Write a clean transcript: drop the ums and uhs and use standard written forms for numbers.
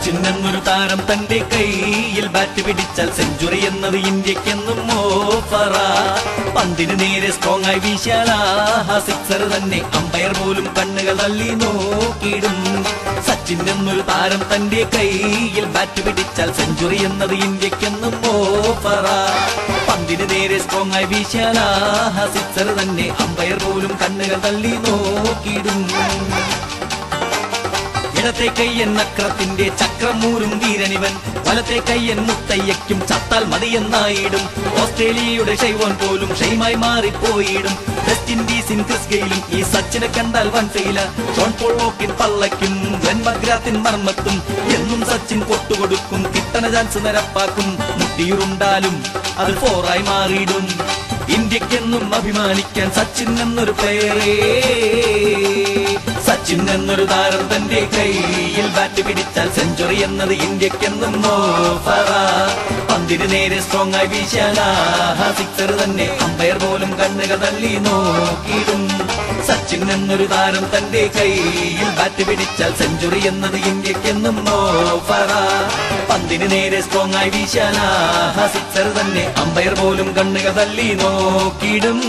സച്ചിൻ എന്നൊരു താരം തന്റെ കയ്യിൽ ബാറ്റ് പിടിച്ചാൽ സെഞ്ചുറി എന്നത് ഇന്ത്യക്കെന്നും ഓഫറാ. പന്തിന് നേരെ സ്ട്രോങ് ആയി വീശാൽ സിക്സർ തന്നെ, അമ്പയർ പോലും കണ്ണുകൾ തള്ളി നോക്കിയിടും. സച്ചിൻ എന്നൊരു താരം തന്റെ കയ്യിൽ ബാറ്റ് പിടിച്ചാൽ സെഞ്ചുറി എന്നത് ഇന്ത്യക്കെന്നും ഓഫറാ. പന്തിന് നേരെ സ്ട്രോങ് ആയി വീശാൽ സിക്സർ തന്നെ, അമ്പയർ പോലും കണ്ണുകൾ തള്ളി നോക്കിയിടും. ഇടത്തെ കയ്യൻ നക്രത്തിന്റെ ചക്രമൂരും വീരനിവൻ, വലത്തെ കയ്യൻ മുത്തയ്യയ്ക്കും ചത്താൽ മതിയെന്നായിടും. ഓസ്ട്രേലിയയുടെ ഷൈവോൻ പോലും ഷെയ്മായി മാറിപ്പോയിടും. വെസ്റ്റ് ഇൻഡീസിൻ ക്രിസ് ഗെയിലും ഈ സച്ചിനെ കണ്ടാൽ വൻ ഫെയില. ഷോൺ പോൾ വോക്കിൻ പള്ളയ്ക്കും ഗ്ലെൻ മഗ്രാത്തിൻ മർമ്മത്തും എന്നും സച്ചിൻ കൊട്ടുകൊടുക്കും. കിട്ടണ ചാൻസ് നിരപ്പാക്കും. മുട്ടിയുറുണ്ടാലും അത് ഫോറായി മാറിയിടും. ഇന്ത്യക്കെന്നും അഭിമാനിക്കാൻ സച്ചിൻ എന്നൊരു പ്ലെയറേ. സച്ചിൻ എന്നൊരു താരം തന്റെ കയ്യിൽ ബാറ്റ് പിടിച്ചാൽ സെഞ്ചുറി എന്നത് ഇന്ത്യക്കെന്നും ഓഫറാ. പന്തിന് നേരെ സ്ട്രോങ് ആയി വീശാൽ സിക്സർ തന്നെ, അമ്പയർ പോലും കണ്ണുകൾ തള്ളി നോക്കിയിടും. സച്ചിൻ എന്നൊരു താരം തന്റെ കയ്യിൽ ബാറ്റ് പിടിച്ചാൽ സെഞ്ചുറി എന്നത് ഇന്ത്യക്കെന്നും ഓഫറാ. പന്തിന് നേരെ സ്ട്രോങ് ആയി വീശാൽ സിക്സർ തന്നെ, അമ്പയർ പോലും കണ്ണുകൾ തള്ളി നോക്കിയിടും.